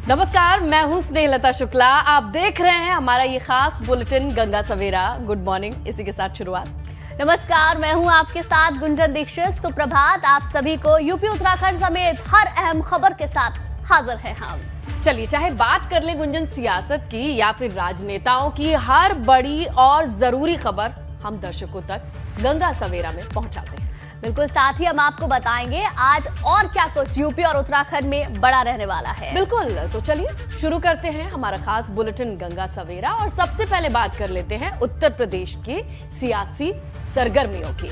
नमस्कार, मैं हूं स्नेहलता शुक्ला। आप देख रहे हैं हमारा ये खास bulletin Ganga Savera. Good morning. इसी के साथ शुरुआत। नमस्कार, मैं हूं आपके साथ गुंजन दीक्षित। सुप्रभात आप सभी को। यूपी उत्तराखंड समेत हर अहम खबर के साथ हाजिर हैं हम। चलिए, चाहे बात कर ले गुंजन सियासत की या फिर राजनेताओं की, हर बड़ी और जरूरी खबर हम दर्शकों तक गंगा सवेरा में पहुंचाते हैं। बिल्कुल, साथ ही हम आपको बताएंगे आज और क्या कुछ यूपी और उत्तराखंड में बड़ा रहने वाला है। बिल्कुल, तो चलिए शुरू करते हैं हमारा खास बुलेटिन गंगा सवेरा और सबसे पहले बात कर लेते हैं उत्तर प्रदेश की सियासी सरगर्मियों की।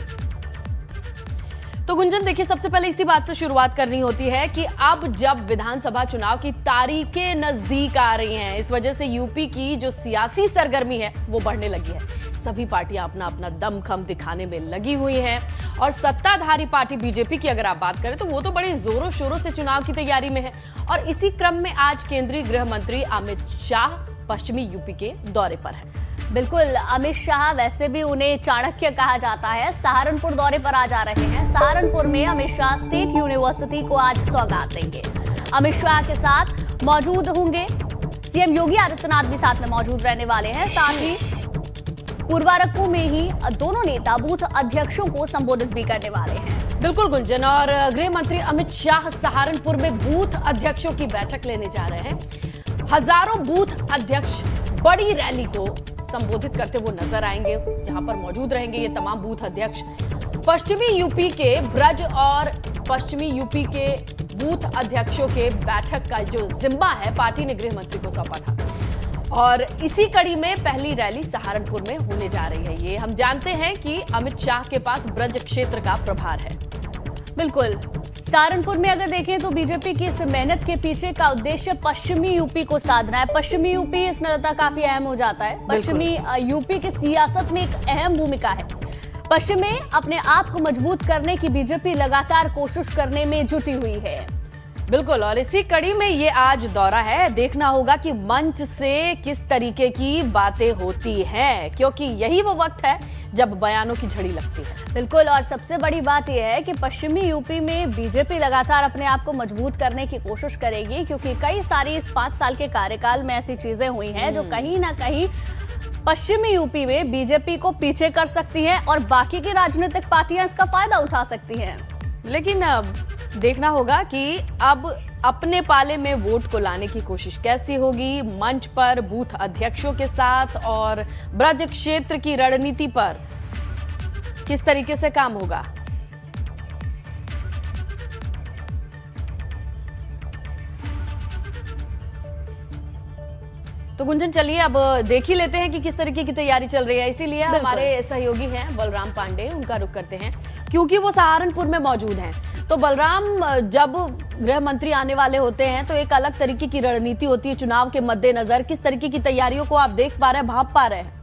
तो गुंजन, देखिए, सबसे पहले इसी बात से शुरुआत करनी होती है कि अब जब विधानसभा चुनाव की तारीखें नजदीक आ रही हैं, इस वजह से यूपी की जो सियासी सरगर्मी है वो बढ़ने लगी है। सभी पार्टियां अपना अपना दमखम दिखाने में लगी हुई हैं और सत्ताधारी पार्टी बीजेपी की अगर आप बात करें तो वो तो बड़े जोरों शोरों से चुनाव की तैयारी में है। और इसी क्रम में आज केंद्रीय गृह मंत्री अमित शाह पश्चिमी यूपी के दौरे पर है। बिल्कुल, अमित शाह, वैसे भी उन्हें चाणक्य कहा जाता है, सहारनपुर दौरे पर आ जा रहे हैं। सहारनपुर में अमित शाह स्टेट यूनिवर्सिटी को आज सौगात देंगे। अमित शाह के साथ मौजूद होंगे सीएम योगी आदित्यनाथ भी साथ में मौजूद रहने वाले हैं। साथ ही पूर्वारक्कू में ही दोनों नेता बूथ अध्यक्षों को संबोधित भी करने वाले हैं। बिल्कुल गुंजन, और गृह मंत्री अमित शाह सहारनपुर में बूथ अध्यक्षों की बैठक लेने जा रहे हैं। हजारों बूथ अध्यक्ष बड़ी रैली को संबोधित करते हुए नजर आएंगे, जहां पर मौजूद रहेंगे ये तमाम बूथ अध्यक्ष। पश्चिमी यूपी के ब्रज और पश्चिमी यूपी के बूथ अध्यक्षों के बैठक का जो जिम्मा है पार्टी ने गृह मंत्री को सौंपा था और इसी कड़ी में पहली रैली सहारनपुर में होने जा रही है। ये हम जानते हैं कि अमित शाह के पास ब्रज क्षेत्र का प्रभार है। बिल्कुल, सहारनपुर में अगर देखें तो बीजेपी की इस मेहनत के पीछे का उद्देश्य पश्चिमी यूपी को साधना है। पश्चिमी यूपी इसमें रहता काफी अहम हो जाता है। पश्चिमी यूपी की सियासत में एक अहम भूमिका है। पश्चिम में अपने आप को मजबूत करने की बीजेपी लगातार कोशिश करने में जुटी हुई है। बिल्कुल, और इसी कड़ी में ये आज दौरा है। देखना होगा कि मंच से किस तरीके की बातें होती हैं, क्योंकि यही वो वक्त है जब बयानों की झड़ी लगती है। बिल्कुल, और सबसे बड़ी बात यह है कि पश्चिमी यूपी में बीजेपी लगातार अपने आप को मजबूत करने की कोशिश करेगी, क्योंकि कई सारी इस 5 साल के कार्यकाल में ऐसी चीजें हुई हैं जो कहीं ना कहीं पश्चिमी यूपी में बीजेपी को पीछे कर सकती है और बाकी की राजनीतिक पार्टियां इसका फायदा उठा सकती हैं। लेकिन देखना होगा कि अब अपने पाले में वोट को लाने की कोशिश कैसी होगी, मंच पर बूथ अध्यक्षों के साथ और ब्रज क्षेत्र की रणनीति पर किस तरीके से काम होगा। तो गुंजन, चलिए अब देख ही लेते हैं कि किस तरीके की तैयारी चल रही है। इसीलिए हमारे सहयोगी हैं बलराम पांडे, उनका रुख करते हैं क्योंकि वो सहारनपुर में मौजूद हैं। तो बलराम, जब गृह मंत्री आने वाले होते हैं तो एक अलग तरीके की रणनीति होती है चुनाव के मद्देनजर। किस तरीके की तैयारियों को आप देख पा रहे हैं, भांप पा रहे हैं?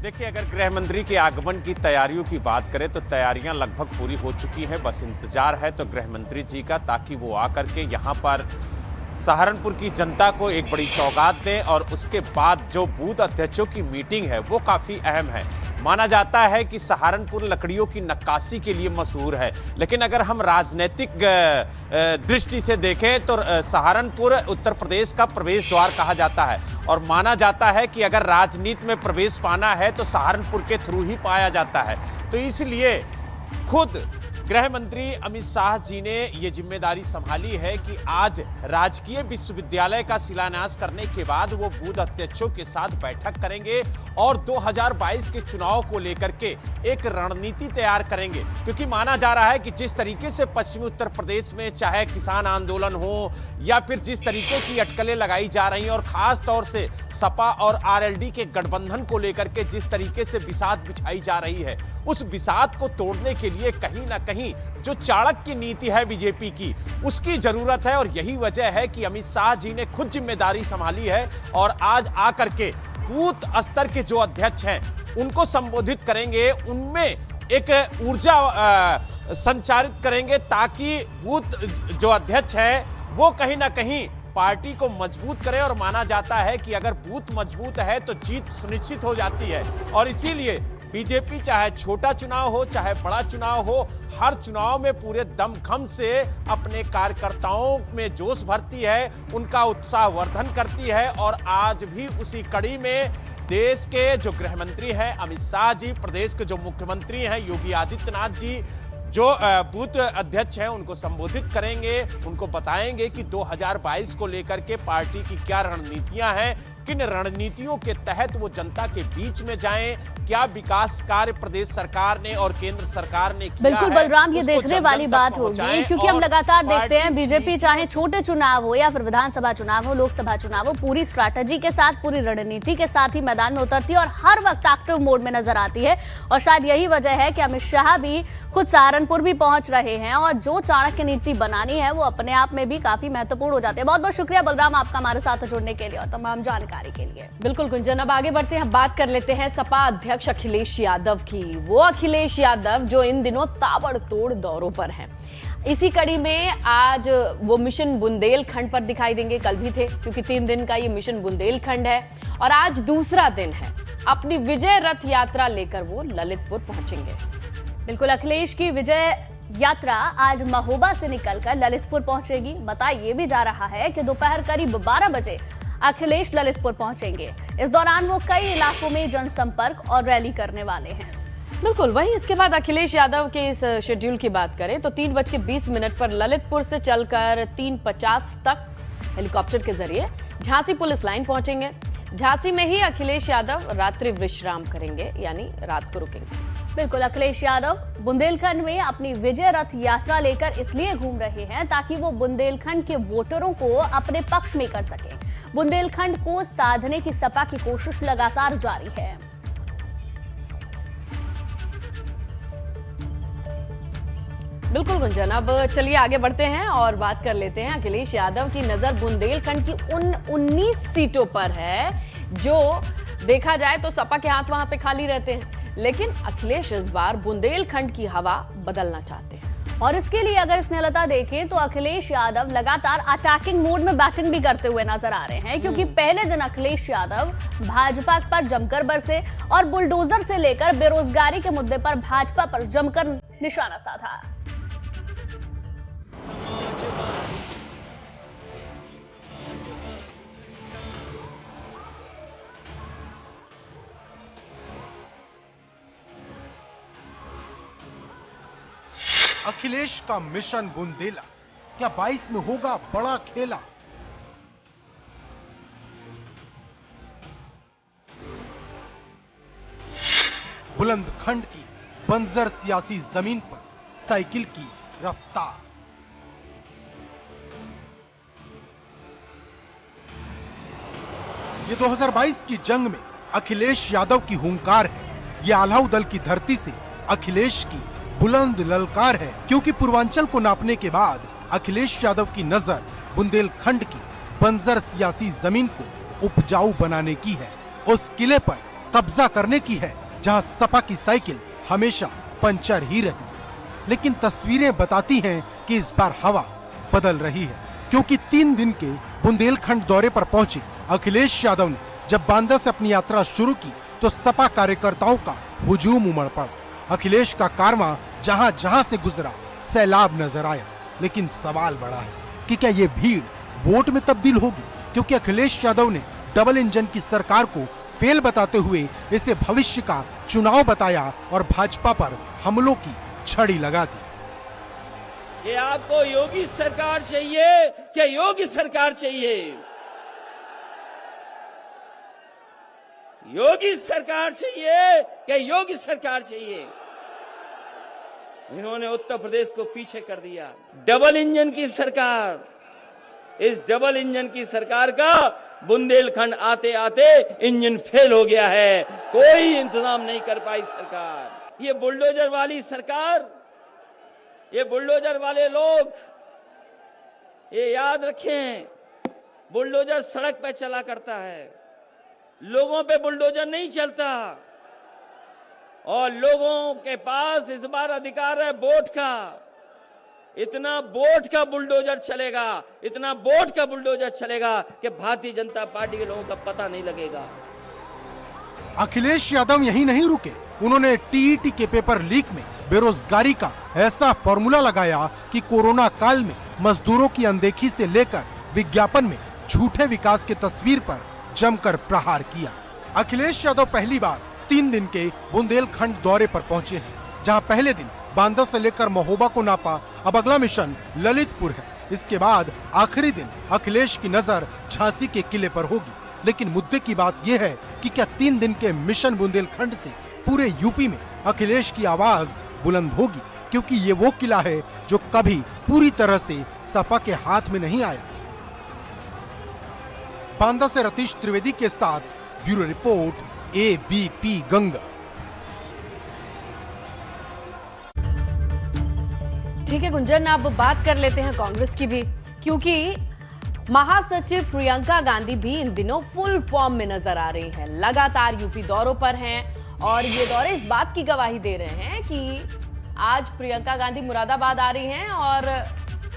देखिए, अगर गृह मंत्री के आगमन की तैयारियों की बात करें तो तैयारियां लगभग पूरी हो चुकी हैं। बस इंतजार है तो गृह मंत्री जी का, ताकि वो आकर के यहाँ पर सहारनपुर की जनता को एक बड़ी सौगात दें। और उसके बाद जो बूथ अध्यक्षों की मीटिंग है वो काफ़ी अहम है। माना जाता है कि सहारनपुर लकड़ियों की नक्काशी के लिए मशहूर है, लेकिन अगर हम राजनीतिक दृष्टि से देखें तो सहारनपुर उत्तर प्रदेश का प्रवेश द्वार कहा जाता है। और माना जाता है कि अगर राजनीति में प्रवेश पाना है तो सहारनपुर के थ्रू ही पाया जाता है। तो इसलिए खुद गृह मंत्री अमित शाह जी ने ये जिम्मेदारी संभाली है कि आज राजकीय विश्वविद्यालय का शिलान्यास करने के बाद वो बूथ अध्यक्षों के साथ बैठक करेंगे और 2022 के चुनाव को लेकर के एक रणनीति तैयार करेंगे। क्योंकि माना जा रहा है कि जिस तरीके से पश्चिमी उत्तर प्रदेश में चाहे किसान आंदोलन हो या फिर जिस तरीके की अटकलें लगाई जा रही हैं और खास तौर से सपा और आरएलडी के गठबंधन को लेकर के जिस तरीके से बिसात बिछाई जा रही है, उस बिसात को तोड़ने के लिए कहीं ना कहीं जो चाणक्य नीति है बीजेपी की, उसकी जरूरत है। और यही वजह है कि अमित शाह जी ने खुद जिम्मेदारी संभाली है और आज आकर के बूथ स्तर के जो अध्यक्ष हैं उनको संबोधित करेंगे, उनमें एक ऊर्जा संचारित करेंगे ताकि बूथ जो अध्यक्ष है वो कहीं ना कहीं पार्टी को मजबूत करे। और माना जाता है कि अगर बूथ मजबूत है तो जीत सुनिश्चित हो जाती है। और इसीलिए बीजेपी चाहे छोटा चुनाव हो चाहे बड़ा चुनाव हो, हर चुनाव में पूरे दमखम से अपने कार्यकर्ताओं में जोश भरती है, उनका उत्साह वर्धन करती है। और आज भी उसी कड़ी में देश के जो गृह मंत्री हैं अमित शाह जी, प्रदेश के जो मुख्यमंत्री हैं योगी आदित्यनाथ जी, जो बूथ अध्यक्ष हैं उनको संबोधित करेंगे, उनको बताएंगे कि 2022 को लेकर के पार्टी की क्या रणनीतियां हैं, किन रणनीतियों के तहत वो जनता के बीच में जाएं, क्या विकास कार्य प्रदेश सरकार ने और केंद्र सरकार ने किया बिल्कुल है, बलराम, ये उसको देखने वाली जन-जन तक बात होगी, पहुंचाएं। क्योंकि हम लगातार देखते हैं पार्टी बीजेपी चाहे छोटे चुनाव हो या फिर विधानसभा चुनाव हो, लोकसभा चुनाव हो, पूरी स्ट्रैटेजी के साथ, पूरी रणनीति के साथ ही मैदान में उतरती है और हर वक्त एक्टिव मोड में नजर आती है। और शायद यही वजह है कि अमित शाह भी खुद सहारनपुर भी पहुंच रहे हैं और जो चाणक्य नीति बनानी है वो अपने आप में भी काफी महत्वपूर्ण हो जाती है। बहुत बहुत शुक्रिया बलराम आपका हमारे साथ जुड़ने के लिए और तमाम जानकारी के लिए। बिल्कुल गुंजन, अब आगे बढ़ते हैं, बात कर लेते हैं सपा अध्यक्ष अखिलेश यादव की। वो अखिलेश यादव जो इन दिनों ताबड़तोड़ दौरों पर हैं। इसी कड़ी में आज वो मिशन बुंदेलखंड पर दिखाई देंगे, कल भी थे क्योंकि 3 दिन का ये मिशन बुंदेलखंड है और आज दूसरा दिन है। अपनी विजय रथ यात्रा लेकर वो ललितपुर पहुंचेंगे। बिल्कुल, अखिलेश की विजय यात्रा आज महोबा से निकलकर ललितपुर पहुंचेगी। बताया ये भी जा रहा है कि दोपहर करीब 12 बजे अखिलेश ललितपुर पहुंचेंगे। इस दौरान वो कई इलाकों में जनसंपर्क और रैली करने वाले हैं। बिल्कुल, वहीं इसके बाद अखिलेश यादव के इस शेड्यूल की बात करें तो 3:20 पर ललितपुर से चलकर 3:50 तक हेलीकॉप्टर के जरिए झांसी पुलिस लाइन पहुंचेंगे। झांसी में ही अखिलेश यादव रात्रि विश्राम करेंगे, यानी रात को रुकेंगे। बिल्कुल, अखिलेश यादव बुंदेलखंड में अपनी विजय रथ यात्रा लेकर इसलिए घूम रहे हैं ताकि वो बुंदेलखंड के वोटरों को अपने पक्ष में कर सकें। बुंदेलखंड को साधने की सपा की कोशिश लगातार जारी है। बिल्कुल गुंजन, अब चलिए आगे बढ़ते हैं और बात कर लेते हैं। अखिलेश यादव की नजर बुंदेलखंड की उन 19 सीटों पर है जो देखा जाए तो सपा के हाथ वहां पे खाली रहते हैं, लेकिन अखिलेश इस बार बुंदेलखंड की हवा बदलना चाहते हैं। और इसके लिए अगर स्नेहलता देखें तो अखिलेश यादव लगातार अटैकिंग मोड में बैटिंग भी करते हुए नजर आ रहे हैं, क्योंकि पहले दिन अखिलेश यादव भाजपा पर जमकर बरसे और बुलडोजर से लेकर बेरोजगारी के मुद्दे पर भाजपा पर जमकर निशाना साधा। अखिलेश का मिशन बुंदेला, क्या 22 में होगा बड़ा खेला? बुलंदखंड की बंजर सियासी जमीन पर साइकिल की रफ्तार। ये 2022 की जंग में अखिलेश यादव की हुंकार है। ये आल्हाऊ दल की धरती से अखिलेश की बुलंद ललकार है, क्योंकि पूर्वांचल को नापने के बाद अखिलेश यादव की नजर बुंदेलखंड की बंजर सियासी जमीन को उपजाऊ बनाने की है, उस किले पर कब्जा करने की है जहां सपा की साइकिल हमेशा पंचर ही रही। लेकिन तस्वीरें बताती हैं कि इस बार हवा बदल रही है, क्योंकि 3 दिन के बुंदेलखंड दौरे पर पहुंचे अखिलेश यादव ने जब बांदा से अपनी यात्रा शुरू की तो सपा कार्यकर्ताओं का हुजूम उमड़ पड़ा। अखिलेश का कारवां जहां जहां से गुजरा सैलाब नजर आया। लेकिन सवाल बड़ा है कि क्या ये भीड़ वोट में तब्दील होगी, क्योंकि अखिलेश यादव ने डबल इंजन की सरकार को फेल बताते हुए इसे भविष्य का चुनाव बताया और भाजपा पर हमलों की छड़ी लगा दी। ये आपको योगी सरकार चाहिए क्या योगी सरकार चाहिए? योगी सरकार चाहिए क्या योगी सरकार चाहिए? इन्होंने उत्तर प्रदेश को पीछे कर दिया। डबल इंजन की सरकार, इस डबल इंजन की सरकार का बुंदेलखंड आते आते इंजन फेल हो गया है। कोई इंतजाम नहीं कर पाई सरकार। ये बुलडोजर वाली सरकार, ये बुलडोजर वाले लोग, ये याद रखें, बुलडोजर सड़क पे चला करता है, लोगों पे बुलडोजर नहीं चलता। और लोगों के पास इस बार अधिकार है वोट का। इतना वोट का बुलडोजर चलेगा, इतना वोट का बुलडोजर चलेगा कि भारतीय जनता पार्टी के लोगों का पता नहीं लगेगा। अखिलेश यादव यहीं नहीं रुके, उन्होंने टीईटी के पेपर लीक में बेरोजगारी का ऐसा फॉर्मूला लगाया कि कोरोना काल में मजदूरों की अनदेखी से लेकर विज्ञापन में झूठे विकास की तस्वीर पर जमकर प्रहार किया। अखिलेश यादव पहली बार 3 दिन के बुंदेलखंड दौरे पर पहुंचे हैं, जहां पहले दिन बांदा से लेकर महोबा को नापा। अब अगला मिशन ललितपुर है। इसके बाद आखिरी दिन अखिलेश की नजर झांसी के किले पर होगी। लेकिन मुद्दे की बात यह है कि क्या 3 दिन के मिशन बुंदेलखंड से पूरे यूपी में अखिलेश की आवाज बुलंद होगी, क्योंकि ये वो किला है जो कभी पूरी तरह से सपा के हाथ में नहीं आया। बांदा से रतीश त्रिवेदी के साथ ब्यूरो रिपोर्ट ABP गंगा। ठीक है गुंजन, अब बात कर लेते हैं कांग्रेस की भी, क्योंकि महासचिव प्रियंका गांधी भी इन दिनों फुल फॉर्म में नजर आ रही हैं। लगातार यूपी दौरों पर हैं और ये दौरे इस बात की गवाही दे रहे हैं कि आज प्रियंका गांधी मुरादाबाद आ रही हैं और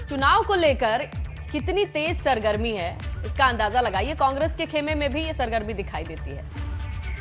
चुनाव को लेकर कितनी तेज सरगर्मी है इसका अंदाजा लगाइए। कांग्रेस के खेमे में भी ये सरगर्मी दिखाई देती है।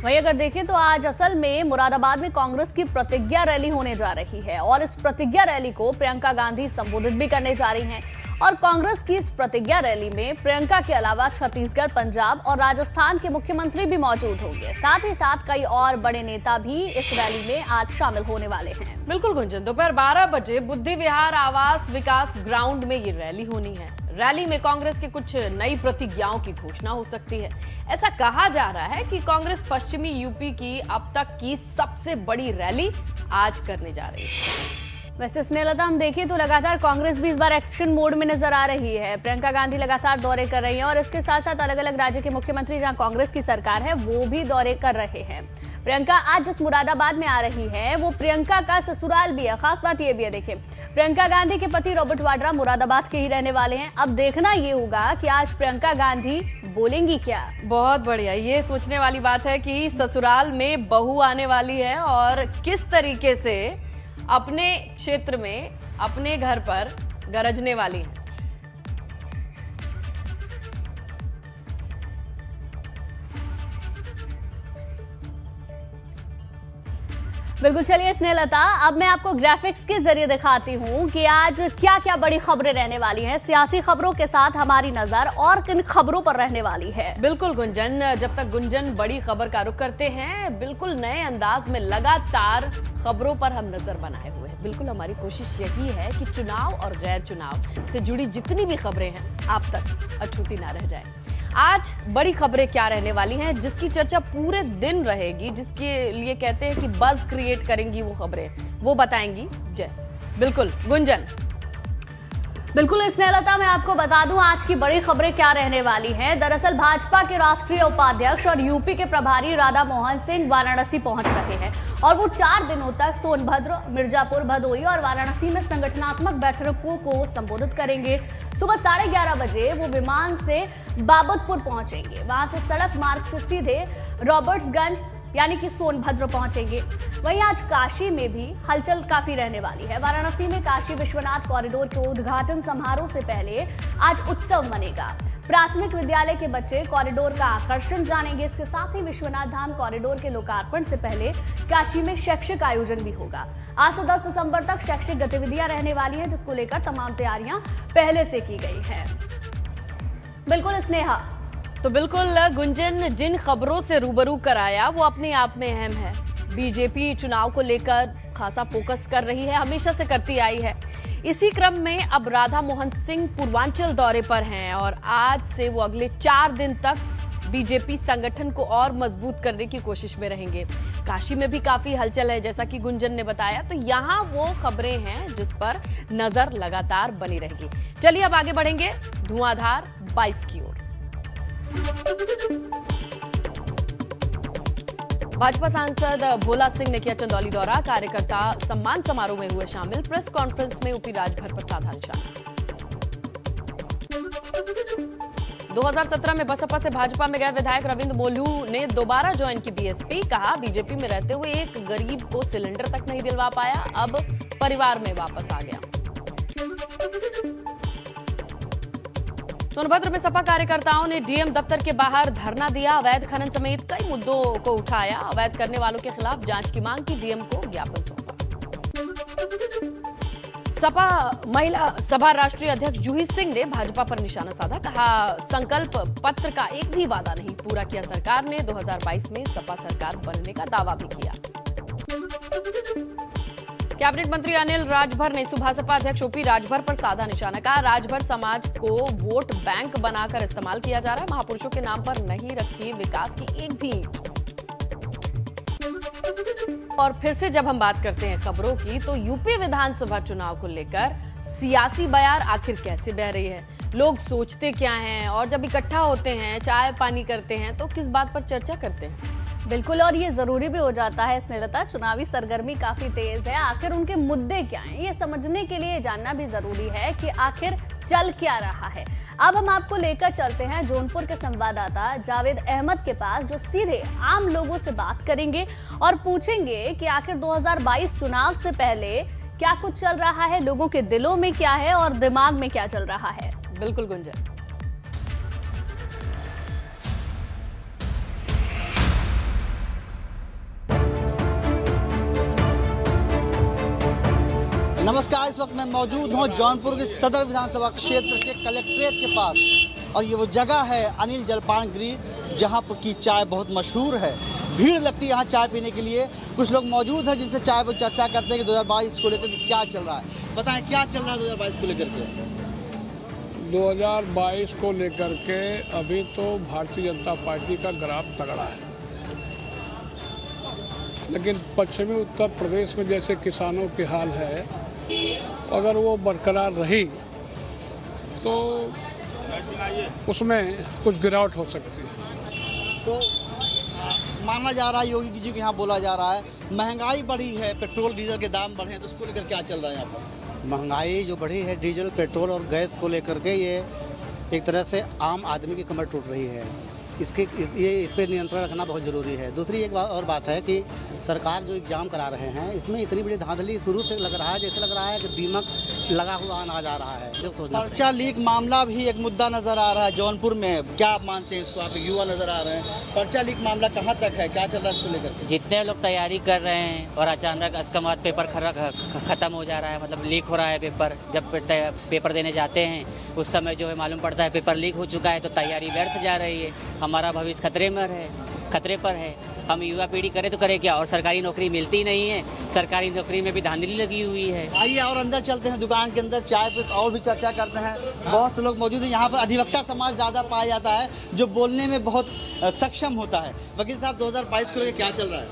वहीं अगर देखें तो आज असल में मुरादाबाद में कांग्रेस की प्रतिज्ञा रैली होने जा रही है और इस प्रतिज्ञा रैली को प्रियंका गांधी संबोधित भी करने जा रही हैं। और कांग्रेस की इस प्रतिज्ञा रैली में प्रियंका के अलावा छत्तीसगढ़, पंजाब और राजस्थान के मुख्यमंत्री भी मौजूद होंगे। साथ ही साथ कई और बड़े नेता भी इस रैली में आज शामिल होने वाले हैं। बिल्कुल गुंजन, दोपहर 12 बजे बुद्धि विहार आवास विकास ग्राउंड में ये रैली होनी है। रैली में कांग्रेस के कुछ नई प्रतिज्ञाओं की घोषणा हो सकती है। ऐसा कहा जा रहा है कि कांग्रेस पश्चिमी यूपी की अब तक की सबसे बड़ी रैली आज करने जा रही है। वैसे स्नेहलता, हम देखें तो लगातार कांग्रेस भी इस बार एक्शन मोड में नजर आ रही है। प्रियंका गांधी लगातार दौरे कर रही हैं और इसके साथ साथ अलग अलग राज्य के मुख्यमंत्री जहां कांग्रेस की सरकार है वो भी दौरे कर रहे हैं। प्रियंका आज जिस मुरादाबाद में आ रही है वो प्रियंका का ससुराल भी है। खास बात ये भी है, देखिए प्रियंका गांधी के पति रॉबर्ट वाड्रा मुरादाबाद के ही रहने वाले हैं। अब देखना ये होगा कि आज प्रियंका गांधी बोलेंगी क्या। बहुत बढ़िया, ये सोचने वाली बात है कि ससुराल में बहू आने वाली है और किस तरीके से अपने क्षेत्र में अपने घर पर गरजने वाली है। बिल्कुल, चलिए स्नेहलता, अब मैं आपको ग्राफिक्स के जरिए दिखाती हूँ कि आज क्या क्या बड़ी खबरें रहने वाली हैं। सियासी खबरों के साथ हमारी नजर और किन खबरों पर रहने वाली है। बिल्कुल गुंजन, जब तक गुंजन बड़ी खबर का रुख करते हैं, बिल्कुल नए अंदाज में लगातार खबरों पर हम नजर बनाए हुए हैं। बिल्कुल हमारी कोशिश यही है कि चुनाव और गैर चुनाव से जुड़ी जितनी भी खबरें हैं आप तक अछूती ना रह जाए। आज बड़ी खबरें क्या रहने वाली हैं, जिसकी चर्चा पूरे दिन रहेगी, जिसके लिए कहते हैं कि बज़ क्रिएट करेंगी वो खबरें, वो बताएंगी जय। बिल्कुल गुंजन। बिल्कुल स्नेहलता, मैं आपको बता दूं आज की बड़ी खबरें क्या रहने वाली हैं। दरअसल भाजपा के राष्ट्रीय उपाध्यक्ष और यूपी के प्रभारी राधा मोहन सिंह वाराणसी पहुंच रहे हैं और वो 4 दिनों तक सोनभद्र, मिर्जापुर, भदोही और वाराणसी में संगठनात्मक बैठकों को संबोधित करेंगे। सुबह 11:30 बजे वो विमान से बाबतपुर पहुंचेंगे। वहां से सड़क मार्ग से सीधे रॉबर्ट्सगंज यानी कि सोनभद्र पहुंचेंगे। वहीं आज काशी में भी हलचल काफी रहने वाली है। वाराणसी में काशी विश्वनाथ कॉरिडोर के उद्घाटन समारोह से पहले आज उत्सव मनेगा। प्राथमिक विद्यालय के बच्चे कॉरिडोर का आकर्षण जानेंगे। इसके साथ ही विश्वनाथ धाम कॉरिडोर के लोकार्पण से पहले काशी में शैक्षिक आयोजन भी होगा। 8 से 10 दिसंबर तक शैक्षिक गतिविधियां रहने वाली है, जिसको लेकर तमाम तैयारियां पहले से की गई है। बिल्कुल स्नेहा। तो बिल्कुल गुंजन, जिन खबरों से रूबरू कराया वो अपने आप में अहम है। बीजेपी चुनाव को लेकर खासा फोकस कर रही है, हमेशा से करती आई है। इसी क्रम में अब राधा मोहन सिंह पूर्वांचल दौरे पर हैं और आज से वो अगले 4 दिन तक बीजेपी संगठन को और मजबूत करने की कोशिश में रहेंगे। काशी में भी काफी हलचल है, जैसा कि गुंजन ने बताया, तो यहाँ वो खबरें हैं जिस पर नजर लगातार बनी रहेगी। चलिए अब आगे बढ़ेंगे धुआंधार 22 की ओर। भाजपा सांसद भोला सिंह ने किया चंदौली दौरा। कार्यकर्ता सम्मान समारोह में हुए शामिल। प्रेस कॉन्फ्रेंस में यूपी राजभर पर साधा निशाना। 2017 में बसपा से भाजपा में गए विधायक रविंद्र मोलू ने दोबारा ज्वाइन की बीएसपी। कहा, बीजेपी में रहते हुए एक गरीब को सिलेंडर तक नहीं दिलवा पाया, अब परिवार में वापस आ गया। सोनभद्र में सपा कार्यकर्ताओं ने डीएम दफ्तर के बाहर धरना दिया। अवैध खनन समेत कई मुद्दों को उठाया। अवैध करने वालों के खिलाफ जांच की मांग की। डीएम को ज्ञापन सौंपा। सपा महिला सभा राष्ट्रीय अध्यक्ष जूही सिंह ने भाजपा पर निशाना साधा। कहा, संकल्प पत्र का एक भी वादा नहीं पूरा किया सरकार ने। 2022 में सपा सरकार बनने का दावा भी किया। कैबिनेट मंत्री अनिल राजभर ने सुबह सपा अध्यक्ष ओपी राजभर पर साधा निशाना। कहा, राजभर समाज को वोट बैंक बनाकर इस्तेमाल किया जा रहा है। महापुरुषों के नाम पर नहीं रखी विकास की एक भी ईंट। और फिर से जब हम बात करते हैं खबरों की, तो यूपी विधानसभा चुनाव को लेकर सियासी बयार आखिर कैसे बह रही है, लोग सोचते क्या हैं, और जब इकट्ठा होते हैं, चाय पानी करते हैं, तो किस बात पर चर्चा करते हैं। बिल्कुल, और ये जरूरी भी हो जाता है स्नेहलता। चुनावी सरगर्मी काफी तेज है। आखिर उनके मुद्दे क्या हैं, ये समझने के लिए जानना भी जरूरी है कि आखिर चल क्या रहा है। अब हम आपको लेकर चलते हैं जौनपुर के संवाददाता जावेद अहमद के पास, जो सीधे आम लोगों से बात करेंगे और पूछेंगे कि आखिर 2022 चुनाव से पहले क्या कुछ चल रहा है, लोगों के दिलों में क्या है और दिमाग में क्या चल रहा है। बिल्कुल गुंजन। नमस्कार, इस वक्त मैं मौजूद हूं जौनपुर के सदर विधानसभा क्षेत्र के कलेक्ट्रेट के पास, और ये वो जगह है अनिल जलपान गृह, जहां पर की चाय बहुत मशहूर है। भीड़ लगती है यहाँ चाय पीने के लिए। कुछ लोग मौजूद हैं जिनसे चाय पर चर्चा करते हैं कि 2022 को लेकर क्या चल रहा है। बताएं, क्या चल रहा है 2022 को लेकर के? 2022 को लेकर के अभी तो भारतीय जनता पार्टी का ग्राफ तगड़ा है, लेकिन पश्चिमी उत्तर प्रदेश में जैसे किसानों की हाल है, अगर वो बरकरार रही तो उसमें कुछ गिरावट हो सकती है। तो माना जा रहा है, योगी जी के यहाँ बोला जा रहा है महंगाई बढ़ी है, पेट्रोल डीजल के दाम बढ़े हैं, तो उसको लेकर क्या चल रहा है यहाँ पर? महंगाई जो बढ़ी है डीजल पेट्रोल और गैस को लेकर के, ये एक तरह से आम आदमी की कमर टूट रही है। इस पर नियंत्रण रखना बहुत ज़रूरी है। दूसरी एक और बात है कि सरकार जो एग्ज़ाम करा रहे हैं, इसमें इतनी बड़ी धांधली शुरू से लग रहा है, जैसे लग रहा है कि दीमक लगा हुआ अनाज आ रहा है। जो सोचना, पर्चा लीक मामला भी एक मुद्दा नजर आ रहा है जौनपुर में। क्या आप मानते हैं इसको? आप युवा नजर आ रहे हैं, पर्चा लीक मामला कहाँ तक है, क्या चल रहा है इसको लेकर? जितने लोग तैयारी कर रहे हैं और अचानक अस्कमात पेपर ख़त्म हो जा रहा है, मतलब लीक हो रहा है पेपर। जब पेपर देने जाते हैं उस समय जो है मालूम पड़ता है पेपर लीक हो चुका है, तो तैयारी व्यर्थ जा रही है। हमारा भविष्य खतरे पर है। हम युवा पीढ़ी करे तो करे क्या, और सरकारी नौकरी मिलती नहीं है। सरकारी नौकरी में भी धांधली लगी हुई है। आइए और अंदर चलते हैं, दुकान के अंदर चाय पे और भी चर्चा करते हैं। बहुत से लोग मौजूद हैं यहाँ पर। अधिवक्ता समाज ज़्यादा पाया जाता है, जो बोलने में बहुत सक्षम होता है। वकील साहब, 2022 को लेकर क्या चल रहा है?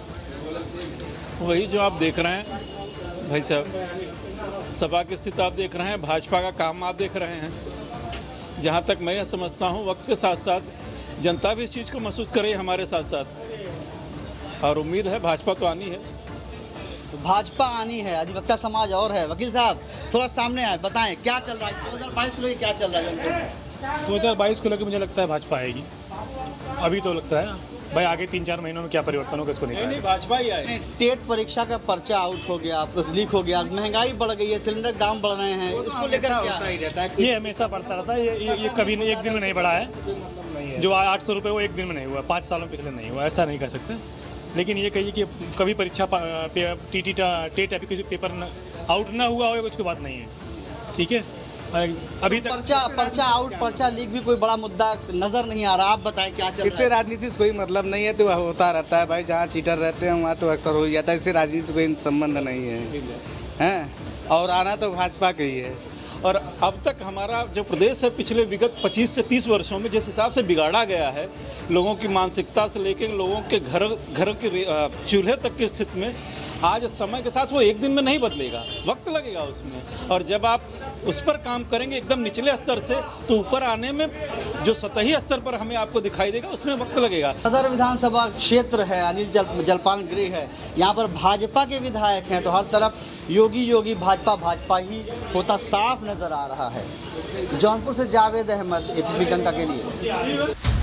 वही जो आप देख रहे हैं भाई साहब, सभा की स्थिति आप देख रहे हैं, भाजपा का काम आप देख रहे हैं। जहाँ तक मैं समझता हूँ, वक्त के साथ साथ जनता भी इस चीज़ को महसूस करे हमारे साथ साथ, और उम्मीद है भाजपा तो आनी है। तो भाजपा आनी है, अधिवक्ता समाज और है। वकील साहब, थोड़ा सामने आए, बताएं क्या चल रहा है 2022 को लेकर, क्या चल रहा है? 2022 को लेकर मुझे लगता है भाजपा आएगी। अभी तो लगता है भाई, आगे 3-4 महीनों में क्या परिवर्तन होगा इसको नहीं भाजपा ही आए। टेट परीक्षा का पर्चा आउट हो गया, आपको लीक हो गया, महंगाई बढ़ गई है, सिलेंडर दाम बढ़ रहे हैं, इसको लेकर क्या रहता है? ये हमेशा बढ़ता रहता है। ये कभी एक दिन में नहीं बढ़ा है। जो 800 रुपये वो एक दिन में नहीं हुआ, 5 सालों पिछले नहीं हुआ, ऐसा नहीं कह सकते। लेकिन ये कहिए कि कभी परीक्षा टेट एप्लीकेशन पेपर आउट ना हुआ होगा, उसकी बात नहीं है। ठीक है, अभी तक पर्चा आउट, पर्चा लीक भी कोई बड़ा मुद्दा नजर नहीं आ रहा। आप बताएं क्या चल रहा है? इससे राजनीति से कोई मतलब नहीं है, तो होता रहता है भाई। जहाँ चीटर रहते हैं वहाँ तो अक्सर हो जाता है। इससे राजनीति से कोई संबंध नहीं है, और आना तो भाजपा का ही है। और अब तक हमारा जो प्रदेश है, पिछले विगत 25 से 30 वर्षों में जिस हिसाब से बिगाड़ा गया है, लोगों की मानसिकता से लेकर लोगों के घर के चूल्हे तक की स्थिति में, आज समय के साथ वो एक दिन में नहीं बदलेगा, वक्त लगेगा उसमें। और जब आप उस पर काम करेंगे एकदम निचले स्तर से, तो ऊपर आने में जो सतही स्तर पर हमें आपको दिखाई देगा, उसमें वक्त लगेगा। सदर विधानसभा क्षेत्र है, अनिल जलपान गृह है, यहाँ पर भाजपा के विधायक हैं, तो हर तरफ योगी भाजपा ही होता साफ नजर आ रहा है। जौनपुर से जावेद अहमद, APP गंगा के लिए।